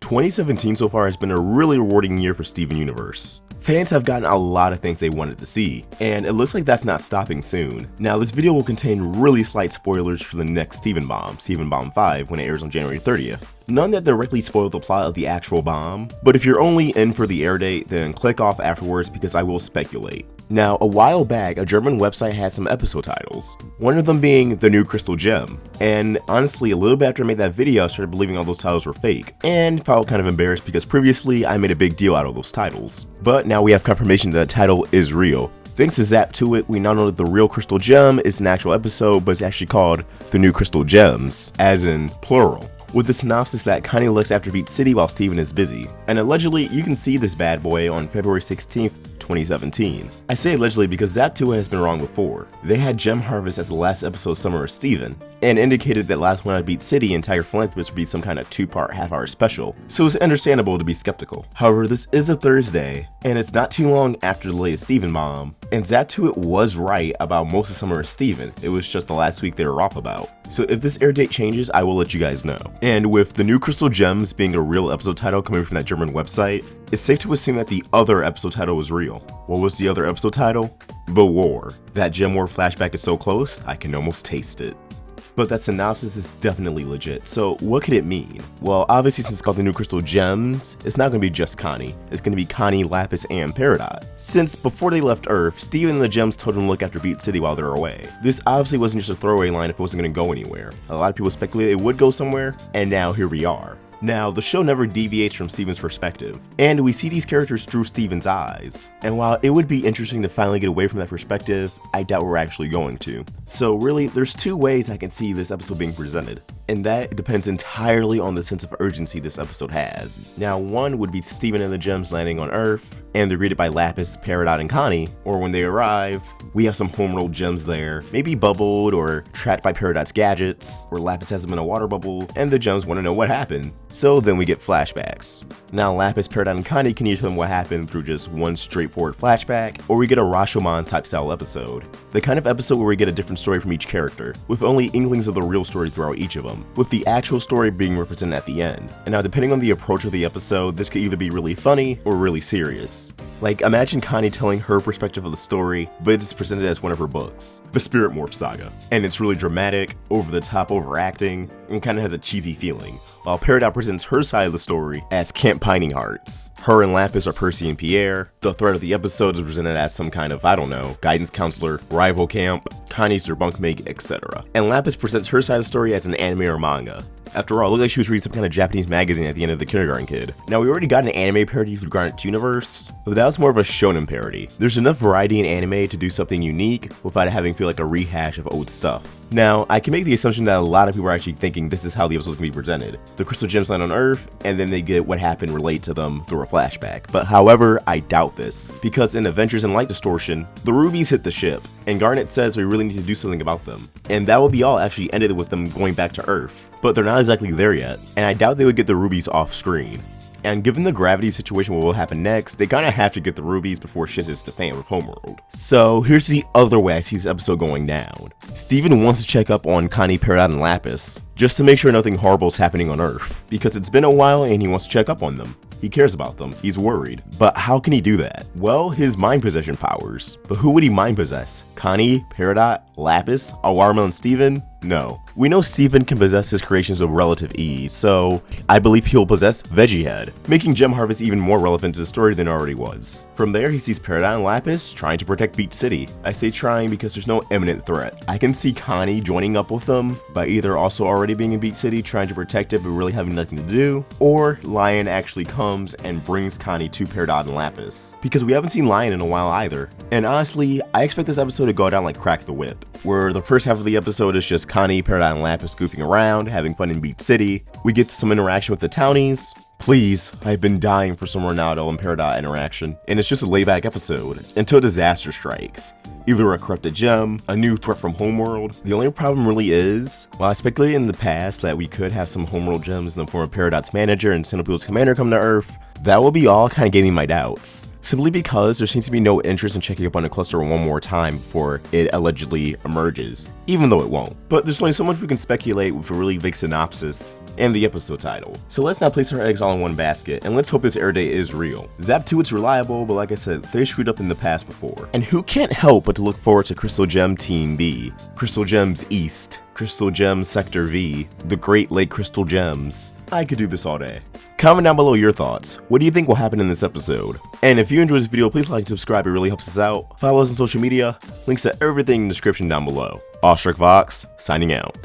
2017 so far has been a really rewarding year for Steven Universe. Fans have gotten a lot of things they wanted to see, and it looks like that's not stopping soon. Now, this video will contain really slight spoilers for the next Steven Bomb 5, when it airs on January 30th. None that directly spoil the plot of the actual bomb, but if you're only in for the air date, then click off afterwards because I will speculate. Now, a while back, a German website had some episode titles, one of them being The New Crystal Gem, and honestly, a little bit after I made that video, I started believing all those titles were fake, and felt kind of embarrassed because previously I made a big deal out of those titles. But now we have confirmation that the title is real. Thanks to Zap2It, we now know that the real Crystal Gem is an actual episode, but it's actually called The New Crystal Gems, as in plural. With the synopsis that Connie looks after Beat City while Steven is busy, and allegedly you can see this bad boy on February 16th, 2017. I say allegedly because Zap2It has been wrong before. They had Gem Harvest as the last episode Summer of Steven, and indicated that last one on Beat City and Tiger Philanthropist would be some kind of 2-part half-hour special, so it's understandable to be skeptical. However, this is a Thursday, and it's not too long after the latest Steven Bomb, and Zap2It was right about most of Summer of Steven, it was just the last week they were off about. So if this air date changes, I will let you guys know. And with The New Crystal Gems being a real episode title coming from that German website, it's safe to assume that the other episode title was real. What was the other episode title? The War. That Gem War flashback is so close, I can almost taste it. But that synopsis is definitely legit, so what could it mean? Well, obviously since it's called The New Crystal Gems, it's not going to be just Connie. It's going to be Connie, Lapis, and Peridot. Since before they left Earth, Steven and the Gems told them to look after Beat City while they're away. This obviously wasn't just a throwaway line if it wasn't going to go anywhere. A lot of people speculated it would go somewhere, and now here we are. Now, the show never deviates from Steven's perspective, and we see these characters through Steven's eyes. And while it would be interesting to finally get away from that perspective, I doubt we're actually going to. So really, there's two ways I can see this episode being presented, and that depends entirely on the sense of urgency this episode has. Now, one would be Steven and the Gems landing on Earth, and they're greeted by Lapis, Peridot, and Connie, or when they arrive, we have some homeworld gems there, maybe bubbled or trapped by Peridot's gadgets, or Lapis has them in a water bubble, and the Gems want to know what happened. So then we get flashbacks. Now Lapis, Peridot, and Connie can either tell them what happened through just one straightforward flashback, or we get a Rashomon type style episode. The kind of episode where we get a different story from each character, with only inklings of the real story throughout each of them, with the actual story being represented at the end. And now depending on the approach of the episode, this could either be really funny or really serious. Like, imagine Connie telling her perspective of the story, but it's presented as one of her books, The Spirit Morph Saga. And it's really dramatic, over the top overacting, and kind of has a cheesy feeling, while Peridot presents her side of the story as Camp Pining Hearts. Her and Lapis are Percy and Pierre. The threat of the episode is presented as some kind of, I don't know, guidance counselor, rival camp, Connie's their bunkmate, etc. And Lapis presents her side of the story as an anime or manga. After all, it looked like she was reading some kind of Japanese magazine at the end of The Kindergarten Kid. Now, we already got an anime parody through Garnet Universe, but that was more of a shonen parody. There's enough variety in anime to do something unique without it having feel like a rehash of old stuff. Now, I can make the assumption that a lot of people are actually thinking this is how the episode's gonna be presented. The Crystal Gems land on Earth, and then they get what happened relate to them through a flashback. But however, I doubt this, because in Adventures in Light Distortion, the rubies hit the ship, and Garnet says we really need to do something about them. And that will be all actually ended with them going back to Earth. But they're not exactly there yet, and I doubt they would get the rubies off screen. And given the gravity situation what will happen next, they kinda have to get the rubies before shit hits the fan with Homeworld. So here's the other way I see this episode going down. Steven wants to check up on Connie, Peridot, and Lapis, just to make sure nothing horrible is happening on Earth, because it's been a while and he wants to check up on them. He cares about them, he's worried. But how can he do that? Well, his mind possession powers. But who would he mind possess? Connie, Peridot, Lapis, Awarmel, and Steven? No. We know Steven can possess his creations with relative ease, so I believe he'll possess Veggie Head, making Gem Harvest even more relevant to the story than it already was. From there, he sees Peridot and Lapis trying to protect Beat City. I say trying because there's no imminent threat. I can see Connie joining up with them by either also already being in Beat City trying to protect it but really having nothing to do, or Lion actually comes and brings Connie to Peridot and Lapis, because we haven't seen Lion in a while either. And honestly, I expect this episode to go down like Crack the Whip, where the first half of the episode is just Connie, Peridot, and Lapis goofing around, having fun in Beat City. We get some interaction with the townies. Please, I've been dying for some Ronaldo and Peridot interaction, and it's just a layback episode, until disaster strikes. Either a corrupted gem, a new threat from Homeworld. The only problem really is, while I speculated in the past that we could have some Homeworld gems in the form of Peridot's manager and Centiped's commander come to Earth, that will be all kind of giving my doubts. simply because there seems to be no interest in checking up on the cluster one more time before it allegedly emerges, even though it won't. But there's only so much we can speculate with a really vague synopsis and the episode title. So let's not place our eggs all in one basket, and let's hope this air date is real. Zap 2, it's reliable, but like I said, they screwed up in the past before. And who can't help but to look forward to Crystal Gem Team B, Crystal Gems East, Crystal Gems Sector V, the Great Lake Crystal Gems. I could do this all day. Comment down below your thoughts. What do you think will happen in this episode? And if you enjoyed this video, please like and subscribe, it really helps us out. Follow us on social media, links to everything in the description down below. Awestruck Vox, signing out.